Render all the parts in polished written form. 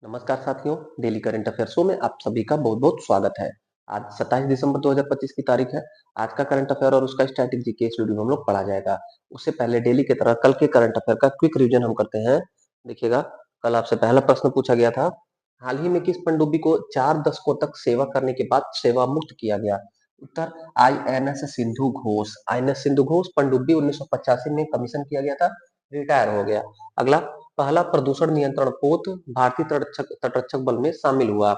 नमस्कार साथियों, daily current affair show में आप सभी का बहुत-बहुत स्वागत है। आज 27 दिसंबर 2025 की तारीख है। आज का करंट अफेयर और उसका स्ट्रैटेजी के इस वीडियो में हम लोग पढ़ा जाएगा। उससे पहले डेली की तरह कल के करंट अफेयर का क्विक रिवीजन हम करते हैं। देखिएगा, कल आपसे पहला प्रश्न पूछा गया था, हाल ही में किस पनडुब्बी को 4 दशकों तक सेवा करने के बाद सेवा मुक्त किया गया? उत्तर आईएनएस सिंधु घोष। आईएनएस सिंधु घोष पनडुब्बी 1985 में कमीशन किया गया था, रिटायर हो गया। अगला, पहला प्रदूषण नियंत्रण पोत भारतीय तटरक्षक बल में शामिल हुआ।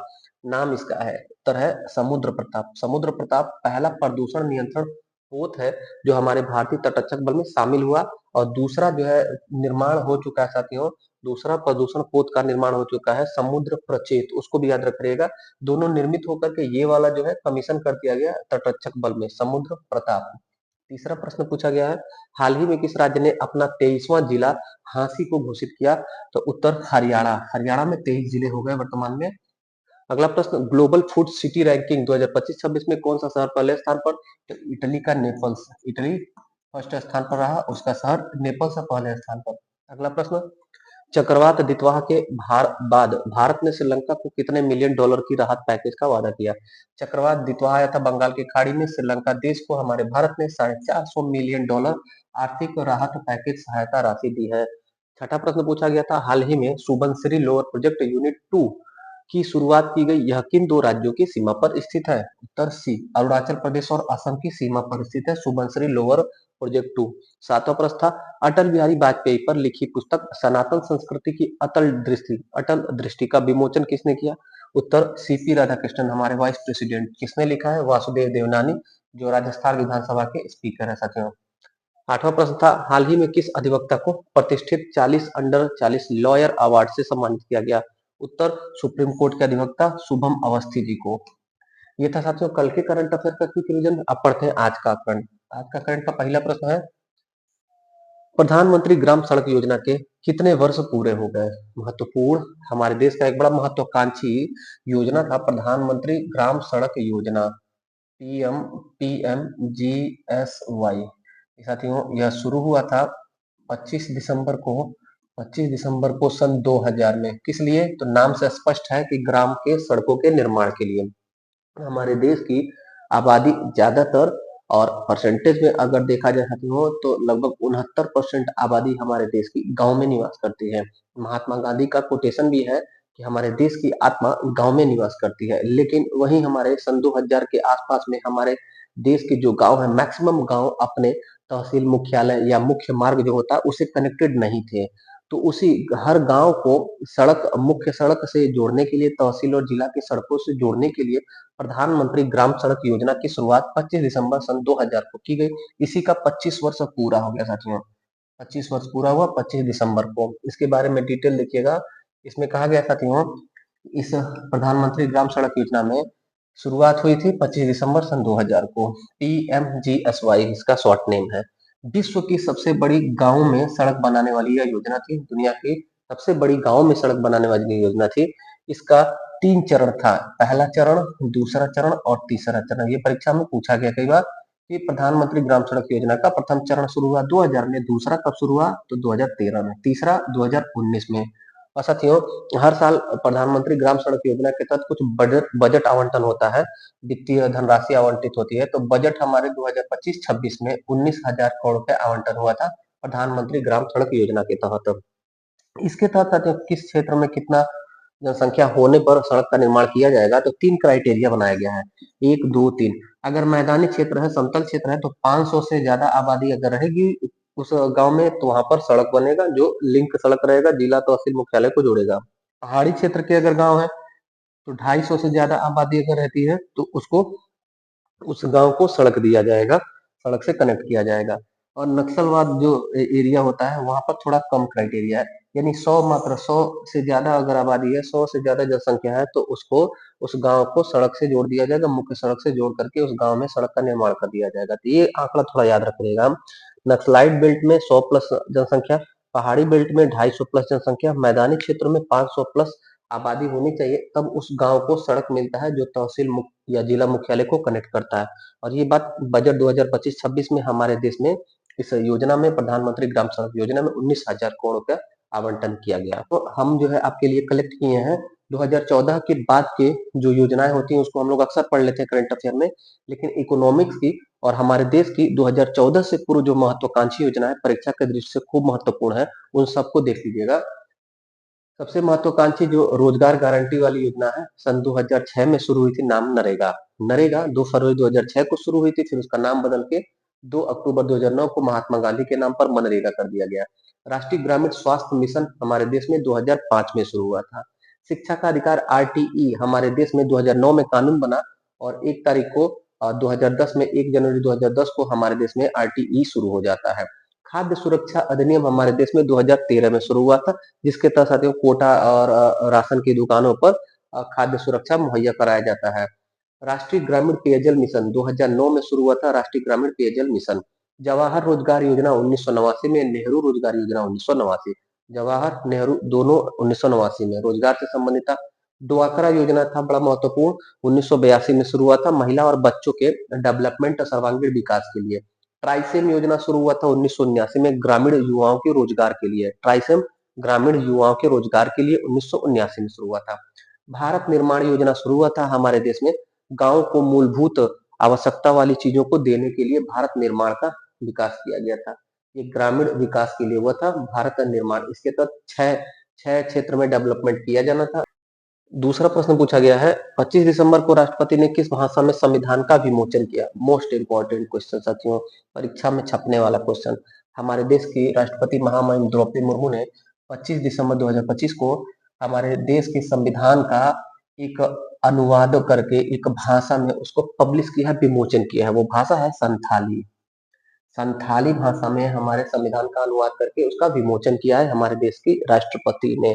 नाम इसका है, उत्तर है समुद्र प्रताप। समुद्र प्रताप पहला प्रदूषण नियंत्रण पोत है जो हमारे भारतीय तटरक्षक बल में शामिल हुआ। और दूसरा जो है निर्माण हो चुका है साथियों, दूसरा प्रदूषण पोत का निर्माण हो चुका है समुद्र प्रचेत, उसको भी याद रखिएगा। दोनों निर्मित होकर के ये वाला जो है कमीशन कर दिया गया तटरक्षक बल में, समुद्र प्रताप। तीसरा प्रश्न पूछा गया है, हाल ही में किस राज्य ने अपना 23वां जिला हांसी को घोषित किया? तो उत्तर हरियाणा। हरियाणा में 23 जिले हो गए वर्तमान में। अगला प्रश्न, ग्लोबल फूड सिटी रैंकिंग 2025-26 में कौन सा शहर पहले स्थान पर? तो इटली का नेपल्स। इटली फर्स्ट स्थान पर रहा, उसका शहर नेपल्स है पहले स्थान पर। अगला प्रश्न, चक्रवात दितवाह के बाद भारत ने श्रीलंका को कितने मिलियन डॉलर की राहत पैकेज का वादा किया? चक्रवात दितवाह आया था बंगाल की खाड़ी में, श्रीलंका देश को हमारे भारत ने $450 मिलियन आर्थिक राहत पैकेज सहायता राशि दी है। छठा प्रश्न पूछा गया था, हाल ही में सुबनसिरी लोअर प्रोजेक्ट यूनिट 2 की शुरुआत की गई, यह किन दो राज्यों की सीमा पर स्थित है? उत्तर सी, अरुणाचल प्रदेश और असम की सीमा पर स्थित है सुबनसिरी लोअर प्रोजेक्ट 2। सातवां प्रश्न था, अटल बिहारी वाजपेयी पर लिखी पुस्तक सनातन संस्कृति की अटल दृष्टि का विमोचन किसने किया? उत्तर सीपी राधाकृष्णन, हमारे वाइस प्रेसिडेंट। किसने लिखा है? वासुदेव देवनानी, जो राजस्थान विधानसभा के स्पीकर है साथियों। आठवां प्रश्न था, हाल ही में किस अधिवक्ता को प्रतिष्ठित 40 अंडर 40 लॉयर अवार्ड से सम्मानित किया गया? उत्तर सुप्रीम कोर्ट के अधिवक्ता शुभम अवस्थी जी को। ये था साथियों कल के करंट अफेयर का क्विक रिवीजन। अब पढ़ते हैं आज का करंट। आज का करंट का पहला प्रश्न है, प्रधानमंत्री ग्राम सड़क योजना के कितने वर्ष पूरे हो गए? महत्वपूर्ण, हमारे देश का एक बड़ा महत्वाकांक्षी योजना था प्रधानमंत्री ग्राम सड़क योजना, पीएमजीएसवाई। साथियों यह शुरू हुआ था 25 दिसंबर को 25 दिसंबर को सन 2000 में। किस लिए? तो नाम से स्पष्ट है कि ग्राम के सड़कों के निर्माण के लिए। हमारे देश की आबादी ज्यादातर, और परसेंटेज में अगर देखा जाए साथियों तो लगभग 69% आबादी हमारे देश की गांव में निवास करती है। महात्मा गांधी का कोटेशन भी है कि हमारे देश की आत्मा गांव में निवास करती है। लेकिन वहीं हमारे सन 2000 के आसपास में हमारे देश के जो गांव है, मैक्सिमम गांव अपने तहसील मुख्यालय या मुख्य मार्ग जो होता है उसे कनेक्टेड नहीं थे। तो उसी हर गांव को सड़क, मुख्य सड़क से जोड़ने के लिए, तहसील और जिला की सड़कों से जोड़ने के लिए प्रधानमंत्री ग्राम सड़क योजना की शुरुआत 25 दिसंबर सन 2000 को की गई। इसी का 25 वर्ष पूरा हो गया साथियों। 25 वर्ष पूरा हुआ 25 दिसंबर को। इसके बारे में डिटेल देखिएगा। इसमें कहा गया साथियों, इस प्रधानमंत्री ग्राम सड़क योजना में शुरुआत हुई थी 25 दिसंबर सन 2000 को। पीएमजीएसवाई इसका शॉर्ट नेम है। विश्व की सबसे बड़ी गांव में सड़क बनाने वाली यह योजना थी। दुनिया की सबसे बड़ी गांव में सड़क बनाने वाली योजना थी। इसका 3 चरण था, पहला चरण, दूसरा चरण और तीसरा चरण। ये परीक्षा में पूछा गया कई बार कि प्रधानमंत्री ग्राम सड़क योजना का प्रथम चरण शुरू हुआ 2000 में, दूसरा कब शुरू हुआ? तो 2013 में, तीसरा 2019 में। और साथियों हर साल प्रधानमंत्री ग्राम सड़क योजना के तहत कुछ बजट बजट आवंटन होता है, वित्तीय धनराशि आवंटित होती है। तो बजट हमारे 2025-26 में 19,000 करोड़ रुपए आवंटन हुआ था प्रधानमंत्री ग्राम सड़क योजना के तहत। इसके तहत साथियों किस क्षेत्र में कितना जनसंख्या होने पर सड़क का निर्माण किया जाएगा? तो 3 क्राइटेरिया बनाया गया है, 1, 2, 3। अगर मैदानी क्षेत्र है, समतल क्षेत्र है, तो 500 से ज्यादा आबादी अगर रहेगी उस गांव में तो वहां पर सड़क बनेगा, जो लिंक सड़क रहेगा, जिला तहसील मुख्यालय को जोड़ेगा। पहाड़ी क्षेत्र के अगर गांव है तो 250 से ज्यादा आबादी अगर रहती है तो उसको, उस गांव को सड़क दिया जाएगा, सड़क से कनेक्ट किया जाएगा। और नक्सलवाद जो एरिया होता है वहां पर थोड़ा कम क्राइटेरिया है, यानी 100, मात्र 100 से ज्यादा अगर आबादी है, 100 से ज्यादा जनसंख्या है तो उसको, उस गांव को सड़क से जोड़ दिया जाएगा, मुख्य सड़क से जोड़ करके उस गांव में सड़क का निर्माण कर दिया जाएगा। तो ये आंकड़ा थोड़ा याद रखिएगा। नक्सलाइट बेल्ट में 100 प्लस जनसंख्या, पहाड़ी बेल्ट में 250 प्लस जनसंख्या, मैदानी क्षेत्र में 500 प्लस आबादी होनी चाहिए, तब उस गांव को सड़क मिलता है जो तहसील या जिला मुख्यालय को कनेक्ट करता है। और ये बात बजट 2025-26 में हमारे देश में इस योजना में, प्रधानमंत्री ग्राम सड़क योजना में 19,000 करोड़ रुपया आवंटन किया गया। तो हम जो है आपके लिए कलेक्ट किए हैं 2014 के बाद के जो योजनाएं होती हैं उसको हम लोग अक्सर पढ़ लेते हैं करंट अफेयर में, लेकिन इकोनॉमिक्स की और हमारे देश की 2014 से पूर्व जो महत्वाकांक्षी योजनाएं परीक्षा के दृष्टि से खूब महत्वपूर्ण है, उन सबको देख लीजिएगा। सबसे महत्वाकांक्षी जो रोजगार गारंटी वाली योजना है, सन 2006 में शुरू हुई थी, नाम नरेगा। नरेगा 2 फरवरी 2006 को शुरू हुई थी, फिर उसका नाम बदल के 2 अक्टूबर 2009 को महात्मा गांधी के नाम पर मनरेगा कर दिया गया। राष्ट्रीय ग्रामीण स्वास्थ्य मिशन हमारे देश में 2005 में शुरू हुआ था। शिक्षा का अधिकार आरटीई हमारे देश में 2009 में कानून बना और 1 तारीख को 2010 में 1 जनवरी 2010 को हमारे देश में आरटीई शुरू हो जाता है। खाद्य सुरक्षा अधिनियम हमारे देश में 2013 में शुरू हुआ था, जिसके तहत साथियों कोटा और राशन की दुकानों पर खाद्य सुरक्षा मुहैया कराया जाता है। राष्ट्रीय ग्रामीण पेयजल मिशन 2009 में शुरू हुआ था, राष्ट्रीय ग्रामीण पेयजल मिशन। जवाहर रोजगार योजना 1989 में, नेहरू रोजगार योजना 1989। जवाहर नेहरू दोनों 1989 में रोजगार से संबंधित था। डोआकरा योजना था बड़ा महत्वपूर्ण, 1982 में शुरू हुआ था, महिला और बच्चों के डेवलपमेंट और सर्वांगीण विकास के लिए। ट्राइसेम योजना शुरू हुआ था 1979 में, ग्रामीण युवाओं के रोजगार के लिए। ट्राइसेम ग्रामीण युवाओं के रोजगार के लिए 1979 में शुरू हुआ था। भारत निर्माण योजना शुरू हुआ था हमारे देश में, गांव को मूलभूत आवश्यकता वाली चीजों को देने के लिए भारत निर्माण का विकास किया गया था। ये ग्रामीण विकास के लिए हुआ था भारत निर्माण। इसके तहत छह छह क्षेत्र में डेवलपमेंट किया जाना था। दूसरा प्रश्न पूछा गया है, 25 दिसंबर को राष्ट्रपति ने किस भाषा में संविधान का विमोचन किया? मोस्ट इंपॉर्टेंट क्वेश्चन साथियों, परीक्षा में छपने वाला क्वेश्चन। हमारे देश की राष्ट्रपति महामहिम द्रौपदी मुर्मू ने 25 दिसंबर 2025 को हमारे देश के संविधान का एक अनुवाद करके एक भाषा में उसको पब्लिश किया है, विमोचन किया है। वो भाषा है संथाली। संथाली भाषा में हमारे संविधान का अनुवाद करके उसका विमोचन किया है हमारे देश की राष्ट्रपति ने।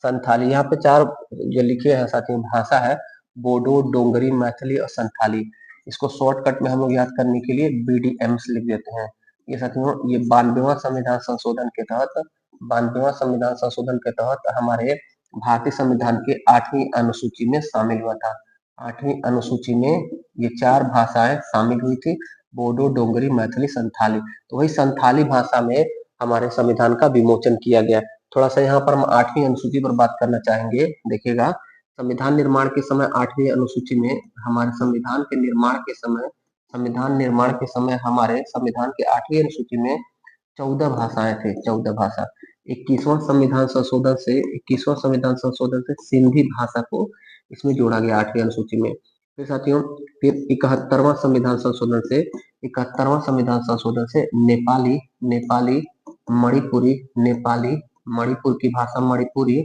संथाली, यहाँ पे 4 जो लिखे हैं साथियों भाषा है, बोडो, डोंगरी, मैथिली और संथाली। इसको शॉर्टकट में हम लोग याद करने के लिए बीडीएम्स लिख देते हैं। ये साथियों ये 92वां संविधान संशोधन के तहत 92वां संविधान संशोधन के तहत हमारे भारतीय संविधान के 8वीं अनुसूची में शामिल हुआ था। 8वीं अनुसूची में ये 4 भाषाएं शामिल हुई थी, बोडो, डोंगरी, मैथिली, संथाली। तो वही संथाली भाषा में हमारे संविधान का विमोचन किया गया। थोड़ा सा यहाँ पर हम 8वीं अनुसूची पर बात करना चाहेंगे। देखिएगा, संविधान निर्माण के समय 8वीं अनुसूची में हमारे संविधान निर्माण के समय हमारे संविधान के 8वीं अनुसूची में 14 भाषाएं थे, 14 भाषा। 21वां संविधान संशोधन से सिंधी भाषा को इसमें जोड़ा गया 8वीं अनुसूची में। फिर साथियों फिर 71वां संविधान संशोधन से नेपाली, मणिपुरी, मणिपुर की भाषा मणिपुरी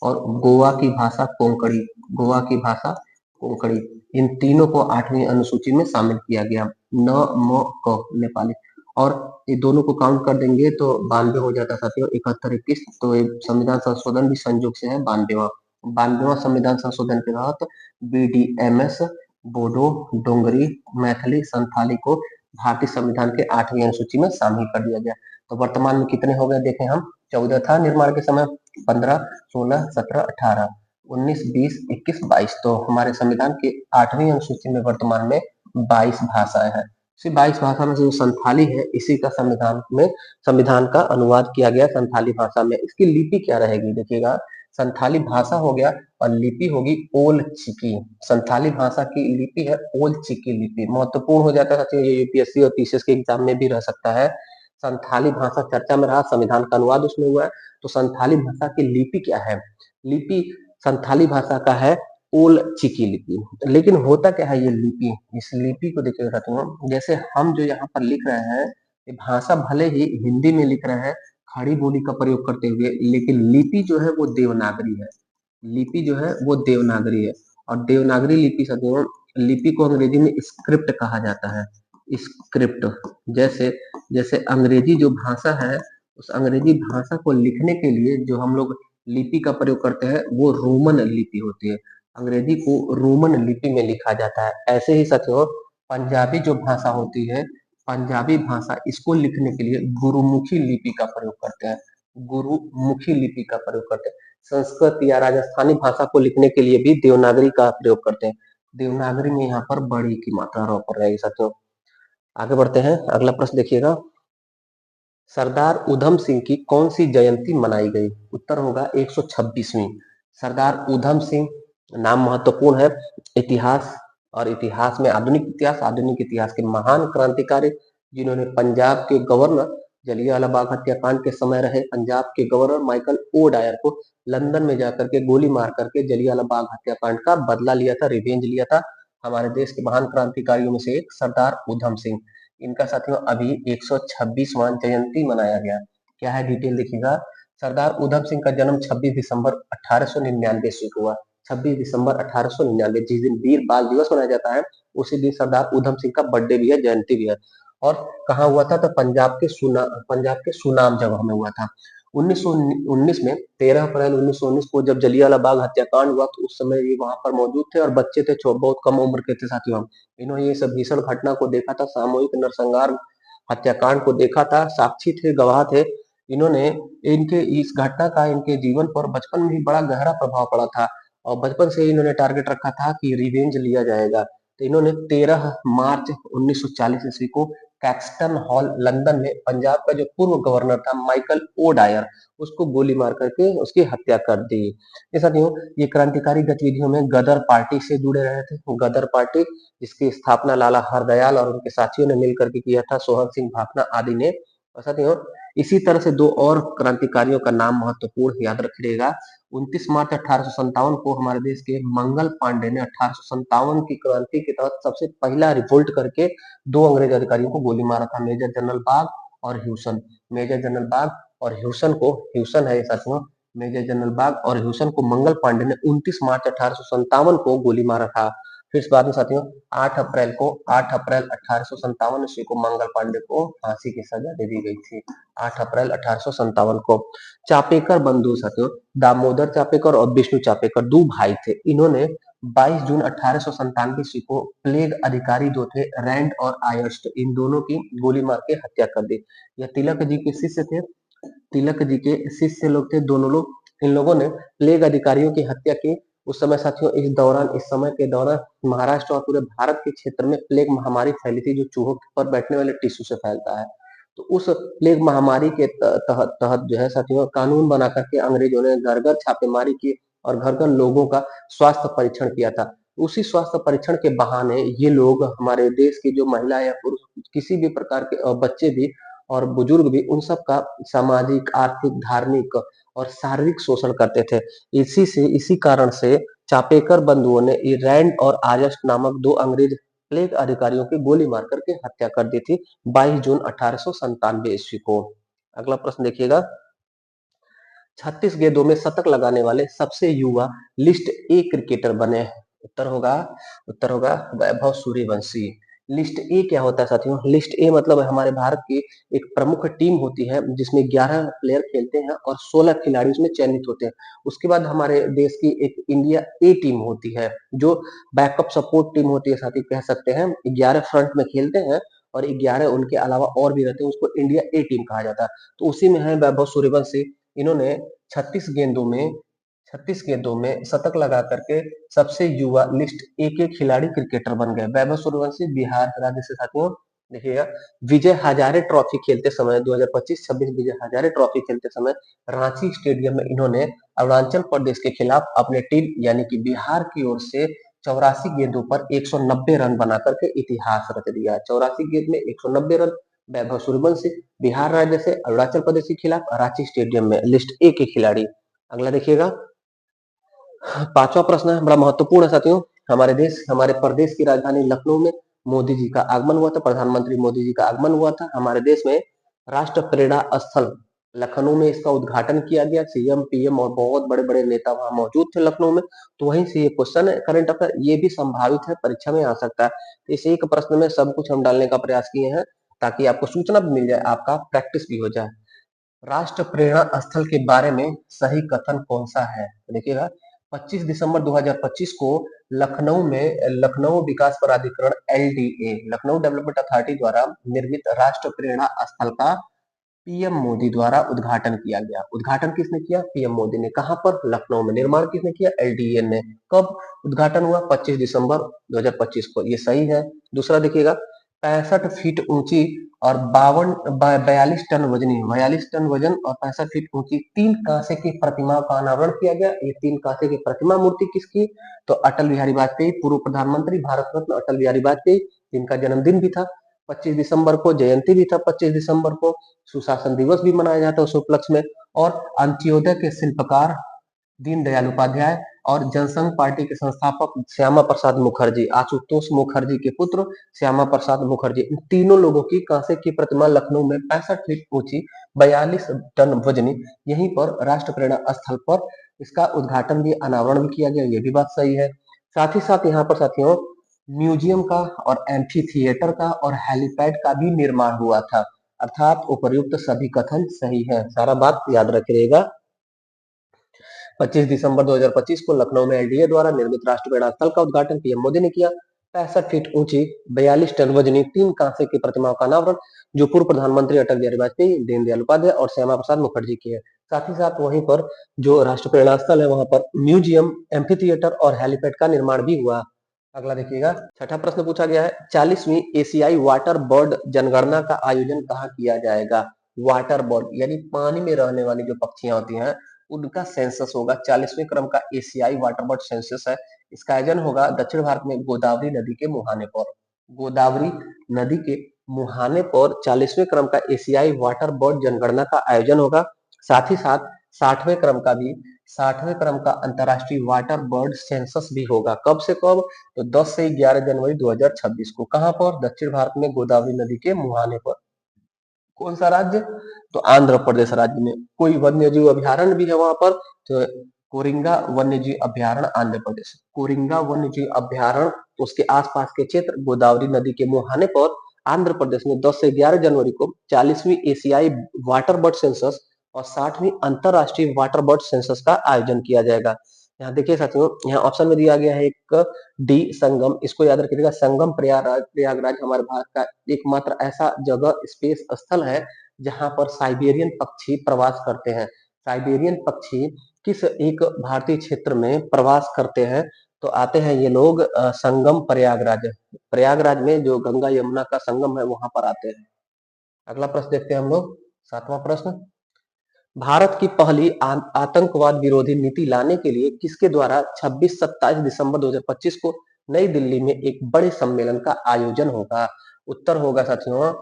और गोवा की भाषा कोंकणी, इन तीनों को 8वीं अनुसूची में शामिल किया गया। न म क नेपाली, और ये दोनों को काउंट कर देंगे तो 92 हो जाता साथियों, 71 21। तो ये संविधान संशोधन भी संयोग से है 92वां संविधान संशोधन के तहत बीडीएमएस, बोडो, डोंगरी, मैथिली, संथाली को भारतीय संविधान के 8वीं अनुसूची में शामिल कर दिया गया। तो वर्तमान में कितने हो गए देखें हम, 14 था निर्माण के समय, 15, 16, 17, 18, 19, 20, 21, 22। तो हमारे संविधान के 8वीं अनुसूची में वर्तमान में 22 भाषाएं हैं। इसी 22 भाषा में से जो संथाली है, इसी का संविधान का अनुवाद किया गया संथाली भाषा में। इसकी लिपि क्या रहेगी देखिएगा, संथाली भाषा हो गया और लिपि होगी ओल चिकी। संथाली भाषा की लिपि है ओल चिकी लिपि। महत्वपूर्ण हो जाता है, ये यूपीएससी और पीसीएस के एग्जाम में भी रह सकता है। संथाली भाषा चर्चा में रहा, संविधान का अनुवाद उसमें हुआ है, तो संथाली भाषा की लिपि क्या है? लिपि संथाली भाषा का है ओल चिकी लिपि। लेकिन होता क्या है ये लिपि, इस लिपि को देखिए साथियों, जैसे हम जो यहाँ पर लिख रहे हैं, ये भाषा भले ही हिंदी में लिख रहे हैं खड़ी बोली का प्रयोग करते हुए, लेकिन लिपि जो है वो देवनागरी है। लिपि जो है वो देवनागरी है, और देवनागरी लिपि साथियों, लिपि को अंग्रेजी में स्क्रिप्ट कहा जाता है। स्क्रिप्ट, जैसे जैसे अंग्रेजी जो भाषा है, उस अंग्रेजी भाषा को लिखने के लिए जो हम लोग लिपि का प्रयोग करते हैं वो रोमन लिपि होती है। अंग्रेजी को रोमन लिपि में लिखा जाता है। ऐसे ही साथियों पंजाबी जो भाषा होती है, पंजाबी भाषा, इसको लिखने के लिए गुरुमुखी लिपि का प्रयोग करते हैं। गुरुमुखी लिपि का प्रयोग करते हैं। संस्कृत या राजस्थानी भाषा को लिखने के लिए भी देवनागरी का प्रयोग करते हैं। देवनागरी में यहाँ पर बड़ी की मात्रा पर रहेगी साथियों। आगे बढ़ते हैं, अगला प्रश्न देखिएगा, सरदार उधम सिंह की कौन सी जयंती मनाई गई? उत्तर होगा 126वीं। सरदार उधम सिंह, नाम महत्वपूर्ण है। इतिहास और इतिहास में आधुनिक इतिहास के महान क्रांतिकारी जिन्होंने पंजाब के गवर्नर जलियांवाला बाग हत्याकांड के समय रहे पंजाब के गवर्नर माइकल ओ डायर को लंदन में जाकर के गोली मार करके जलियांवाला बाग हत्याकांड का बदला लिया था, रिवेंज लिया था। हमारे देश के महान क्रांतिकारियों में से एक सरदार उधम सिंह। इनका साथियों अभी 126वां जयंती मनाया गया। क्या है डिटेल देखिएगा। सरदार उधम सिंह का जन्म 26 दिसंबर 1899 ईस्वी को हुआ। 26 दिसंबर 1899, जिस दिन वीर बाल दिवस मनाया जाता है उसी दिन सरदार उधम सिंह का बर्थडे भी है, जयंती भी है। और कहाँ हुआ था? तो पंजाब के सुनाम जगह में हुआ था। 1919 में 13 अप्रैल 1919 को जब जलियांवाला बाग हत्याकांड हुआ तो उस समय ये वहां पर मौजूद थे और बच्चे थे, बहुत कम उम्र के थे साथियों। इन्होंने ये सब भीषण घटना को देखा था, सामूहिक नरसंहार हत्याकांड को देखा था, साक्षी थे, गवाह थे। इन्होंने इनके इस घटना का इनके जीवन पर बचपन में ही बड़ा गहरा प्रभाव पड़ा था और बचपन से ही इन्होंने टारगेट रखा था कि रिवेंज लिया जाएगा। तो इन्होंने 13 मार्च 1940 ईस्वी को कैक्सटन हॉल लंदन में पंजाब का जो पूर्व गवर्नर था माइकल ओ डायर, उसको गोली मार करके उसकी हत्या कर दी। ये साथियों ये क्रांतिकारी गतिविधियों में गदर पार्टी से जुड़े रहे थे। गदर पार्टी जिसकी स्थापना लाला हरदयाल और उनके साथियों ने मिलकर के किया था, सोहन सिंह भाभना आदि ने। और साथियों इसी तरह से दो और क्रांतिकारियों का नाम महत्वपूर्ण याद रखिएगा। 29 मार्च 1857 को हमारे देश के मंगल पांडे ने 1857 की क्रांति के तहत सबसे पहला रिवोल्ट करके दो अंग्रेज अधिकारियों को गोली मारा था, मेजर जनरल बाग और ह्यूसन। मेजर जनरल बाग और ह्यूसन है ये साथियों, मेजर जनरल बाग और ह्यूसन को मंगल पांडे ने 29 मार्च 1857 को गोली मारा था। फिर इस बाद में साथियों 8 अप्रैल 1857 ईस्वी को मंगल पांडे को फांसी की सजा दे दी गई थी। 8 अप्रैल 1857 को। चापेकर बंधु साथियों, दामोदर चापेकर और विष्णु चापेकर दो भाई थे। इन्होंने 22 जून 1897 ईस्वी को प्लेग अधिकारी जो थे रैंड और आयस्ट, इन दोनों की गोली मार के हत्या कर दी। यह तिलक जी के शिष्य थे, तिलक जी के शिष्य लोग थे दोनों लोग। इन लोगों ने प्लेग अधिकारियों की हत्या की। उस समय साथियों इस समय के दौरान महाराष्ट्र और पूरे भारत के क्षेत्र में प्लेग महामारी फैली थी, जो चूहों पर बैठने वाले टिश्यू से फैलता है। तो उस प्लेग महामारी के तहत जो है साथियों कानून बना करके अंग्रेजों ने घर घर छापेमारी की और घर घर लोगों का स्वास्थ्य परीक्षण किया था। उसी स्वास्थ्य परीक्षण के बहाने ये लोग हमारे देश की जो महिला या पुरुष किसी भी प्रकार के बच्चे भी और बुजुर्ग भी, उन सब का सामाजिक, आर्थिक, धार्मिक और शारीरिक शोषण करते थे। इसी कारण से चापेकर बंधुओं ने रैंड और आयस्ट नामक दो अंग्रेज प्लेग अधिकारियों की गोली मार करके हत्या कर दी थी 22 जून 1897 ईस्वी को। अगला प्रश्न देखिएगा। 36 गेंदों में शतक लगाने वाले सबसे युवा लिस्ट ए क्रिकेटर बने। उत्तर होगा वैभव सूर्यवंशी। लिस्ट ए क्या होता है साथियों? लिस्ट ए मतलब हमारे भारत की एक प्रमुख टीम होती है जिसमें 11 प्लेयर खेलते हैं और 16 खिलाड़ी उसमें चयनित होते हैं। उसके बाद हमारे देश की एक इंडिया ए टीम होती है जो बैकअप सपोर्ट टीम होती है साथी, कह सकते हैं 11 फ्रंट में खेलते हैं और 11 उनके अलावा और भी रहते हैं, उसको इंडिया ए टीम कहा जाता है। तो उसी में है वैभव सूर्यवंशी। इन्होंने 36 गेंदों में 36 गेंदों में शतक लगा करके सबसे युवा लिस्ट ए के खिलाड़ी क्रिकेटर बन गए। वैभव सूर्यवंशी बिहार राज्य से साथियों। देखिएगा विजय हजारे ट्रॉफी खेलते समय 2025-26 विजय हजारे ट्रॉफी खेलते समय रांची स्टेडियम में इन्होंने अरुणाचल प्रदेश के खिलाफ अपने टीम यानी कि बिहार की ओर से 84 गेंदों पर 190 रन बना करके इतिहास रच दिया। 84 गेंद में 190 रन। वैभव सूर्यवंशी बिहार राज्य से अरुणाचल प्रदेश के खिलाफ रांची स्टेडियम में लिस्ट ए के खिलाड़ी। अगला देखिएगा। पांचवा प्रश्न है, बड़ा महत्वपूर्ण है साथियों। हमारे प्रदेश की राजधानी लखनऊ में मोदी जी का आगमन हुआ था, प्रधानमंत्री मोदी जी का आगमन हुआ था। हमारे देश में राष्ट्र प्रेरणा स्थल लखनऊ में इसका उद्घाटन किया गया। सीएम, पीएम और बहुत बड़े बड़े नेता वहां मौजूद थे लखनऊ में। तो वहीं से ये क्वेश्चन है करंट अफेयर, ये भी संभावित है परीक्षा में आ सकता है। तो इस एक प्रश्न में सब कुछ हम डालने का प्रयास किए हैं ताकि आपको सूचना भी मिल जाए, आपका प्रैक्टिस भी हो जाए। राष्ट्र प्रेरणा स्थल के बारे में सही कथन कौन सा है? देखिएगा 25 दिसंबर 2025 को लखनऊ में लखनऊ विकास प्राधिकरण एलडीए, लखनऊ डेवलपमेंट अथॉरिटी द्वारा निर्मित राष्ट्र प्रेरणा स्थल का पीएम मोदी द्वारा उद्घाटन किया गया। उद्घाटन किसने किया? पीएम मोदी ने। कहां पर? लखनऊ में। निर्माण किसने किया? एलडीए ने। कब उद्घाटन हुआ? 25 दिसंबर 2025 को। ये सही है। दूसरा देखिएगा 65 फीट ऊंची और 42 टन वजन और 65 फीट ऊंची 3 कांसे की प्रतिमा का अनावरण किया गया। ये 3 कांसे की प्रतिमा मूर्ति किसकी? तो अटल बिहारी वाजपेयी, पूर्व प्रधानमंत्री भारत रत्न अटल बिहारी वाजपेयी, जिनका जन्मदिन भी था 25 दिसंबर को, जयंती भी था 25 दिसंबर को, सुशासन दिवस भी मनाया जाता है उस उपलक्ष्य में। और अंत्योदय के शिल्पकार दीनदयाल उपाध्याय और जनसंघ पार्टी के संस्थापक श्यामा प्रसाद मुखर्जी, आशुतोष मुखर्जी के पुत्र श्यामा प्रसाद मुखर्जी, इन तीनों लोगों की कांसे की प्रतिमा लखनऊ में 65 फीट ऊंची 42 टन वजनी, यहीं पर राष्ट्र प्रेरणा स्थल पर इसका उद्घाटन भी, अनावरण भी किया गया। ये भी बात सही है। साथ ही साथ यहाँ पर साथियों म्यूजियम का और एम्फी थिएटर का और हेलीपैड का भी निर्माण हुआ था। अर्थात उपर्युक्त सभी कथन सही है। सारा बात याद रखिएगा। 25 दिसंबर 2025 को लखनऊ में एलडीए द्वारा निर्मित राष्ट्रीय प्रेरणा स्थल का उद्घाटन पीएम मोदी ने किया। 65 फीट ऊंची 42 टन वजनी 3 कांसे की प्रतिमाओं का अनावरण जो पूर्व प्रधानमंत्री अटल बिहारी वाजपेयी, दीनदयाल उपाध्याय और श्यामा प्रसाद मुखर्जी की है। साथ ही साथ वहीं पर जो राष्ट्रीय प्रेरणा स्थल है वहां पर म्यूजियम, एम्फी थिएटर और हेलीपैड का निर्माण भी हुआ। अगला देखिएगा, छठा प्रश्न पूछा गया है, 40वीं एशियाई वाटर बर्ड जनगणना का आयोजन कहाँ किया जाएगा? वाटर बर्ड यानी पानी में रहने वाली जो पक्षियां होती हैं उनका सेंसस होगा। 40वें क्रम का एशियाई वाटर बर्ड सेंसस है। इसका आयोजन होगा दक्षिण भारत में गोदावरी नदी के मुहाने पर। गोदावरी नदी के मुहाने पर 40वें क्रम का एशियाई वाटर बर्ड जनगणना का आयोजन होगा। साथ ही साथ 60वें क्रम का भी 60वें क्रम का अंतरराष्ट्रीय वाटर बर्ड सेंसस भी होगा। कब से कब? तो 10 से 11 जनवरी 2026 को। कहां पर? दक्षिण भारत में गोदावरी नदी के मुहाने पर। कौन सा राज्य? तो आंध्र प्रदेश राज्य में। कोई वन्य जीव अभ्यारण्य भी है वहां पर, तो कोरिंगा वन्य जीव अभ्यारण्य आंध्र प्रदेश। कोरिंगा वन्य जीव अभ्यारण्य, तो उसके आसपास के क्षेत्र गोदावरी नदी के मुहाने पर आंध्र प्रदेश में 10 से 11 जनवरी को 40वीं एशियाई वाटर बर्ड सेंसस और 60वीं अंतरराष्ट्रीय वाटर बर्ड सेंसस का आयोजन किया जाएगा। यहाँ देखिए साथियों, यहाँ ऑप्शन में दिया गया है एक डी संगम, इसको याद रखिएगा। संगम प्रयागराज, प्रयागराज हमारे भारत का एकमात्र ऐसा जगह, स्पेस स्थल है जहां पर साइबेरियन पक्षी प्रवास करते हैं। साइबेरियन पक्षी किस एक भारतीय क्षेत्र में प्रवास करते हैं? तो आते हैं ये लोग संगम प्रयागराज, प्रयागराज में जो गंगा यमुना का संगम है वहां पर आते हैं। अगला प्रश्न देखते हैं हम लोग, सातवां प्रश्न, भारत की पहली आतंकवाद विरोधी नीति लाने के लिए किसके द्वारा 26-27 दिसंबर 2025 को नई दिल्ली में एक बड़े सम्मेलन का आयोजन होगा? उत्तर होगा साथियों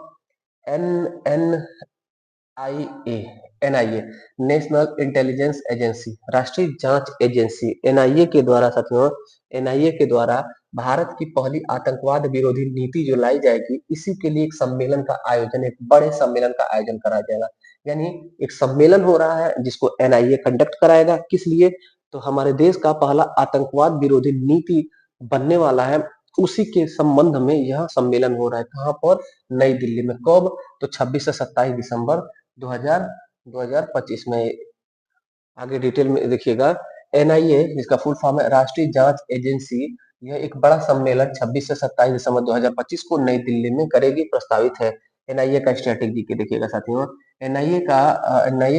एन एन आई ए, एनआईए, नेशनल इंटेलिजेंस एजेंसी, राष्ट्रीय जांच एजेंसी एनआईए के द्वारा साथियों, एनआईए के द्वारा भारत की पहली आतंकवाद विरोधी नीति जो लाई जाएगी, इसी के लिए एक सम्मेलन का आयोजन, एक बड़े सम्मेलन का आयोजन कराया जाएगा। यानी एक सम्मेलन हो रहा है जिसको एनआईए कंडक्ट कराएगा। किस लिए? तो हमारे देश का पहला आतंकवाद विरोधी नीति बनने वाला है, उसी के संबंध में यह सम्मेलन हो रहा है। कहां पर? नई दिल्ली में। कब? तो 26 से 27 दिसंबर 2025 में। आगे डिटेल में देखिएगा, एनआईए जिसका फुल फॉर्म है राष्ट्रीय जांच एजेंसी, यह एक बड़ा सम्मेलन 26 से 27 दिसंबर 2025 को नई दिल्ली में करेगी, प्रस्तावित है। एनआईए का स्ट्रेटेजी के देखिएगा साथियों, एनआईए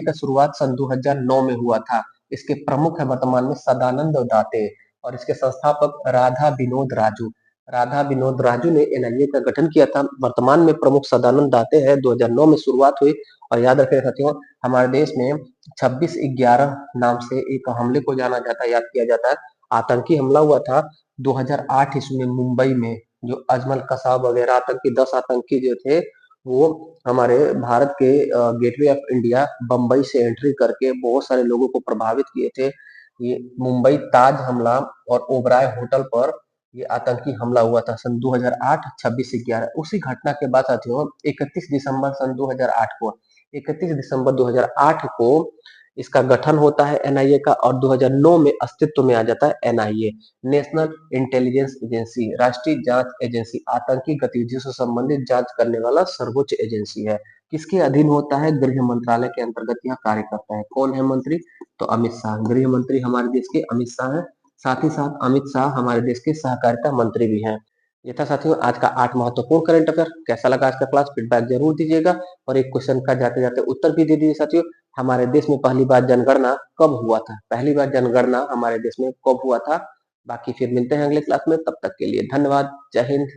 का शुरुआत सन 2009 में हुआ था। इसके प्रमुख है वर्तमान में सदानंद दाते और इसके संस्थापक राधा विनोद राजू। राधा विनोद राजू ने एनआईए का गठन किया था। वर्तमान में प्रमुख सदानंद दाते हैं। 2009 में शुरुआत हुई। और याद रखें साथियों, हमारे देश में 26/11 नाम से एक हमले को जाना जाता है, याद किया जाता है। आतंकी हमला हुआ था 2008 ईस्वी में मुंबई में, जो अजमल कसाब वगैरह आतंकी 10 आतंकी जो थे वो हमारे भारत के गेटवे ऑफ इंडिया बम्बई से एंट्री करके बहुत सारे लोगों को प्रभावित किए थे। ये मुंबई ताज हमला और ओबराय होटल पर ये आतंकी हमला हुआ था सन 2008 26/11। उसी घटना के बाद साथियों 31 दिसंबर सन 2008 को, 31 दिसंबर 2008 को इसका गठन होता है एनआईए का, और 2009 में अस्तित्व में आ जाता है एनआईए, नेशनल इंटेलिजेंस एजेंसी, राष्ट्रीय जांच एजेंसी। आतंकी गतिविधियों से संबंधित जांच करने वाला सर्वोच्च एजेंसी है। किसके अधीन होता है? गृह मंत्रालय के अंतर्गत यह कार्य करता है। कौन है मंत्री? तो अमित शाह, गृह मंत्री हमारे देश के अमित शाह है। साथ ही साथ अमित शाह हमारे देश के सहकारिता मंत्री भी हैं। ये था साथियों आज का 8 महत्वपूर्ण करंट अफेयर। कैसा लगा आज का क्लास? फीडबैक जरूर दीजिएगा और एक क्वेश्चन का जाते जाते उत्तर भी दे दीजिए साथियों। हमारे देश में पहली बार जनगणना कब हुआ था? पहली बार जनगणना हमारे देश में कब हुआ था? बाकी फिर मिलते हैं अगले क्लास में, तब तक के लिए धन्यवाद। जय हिंद।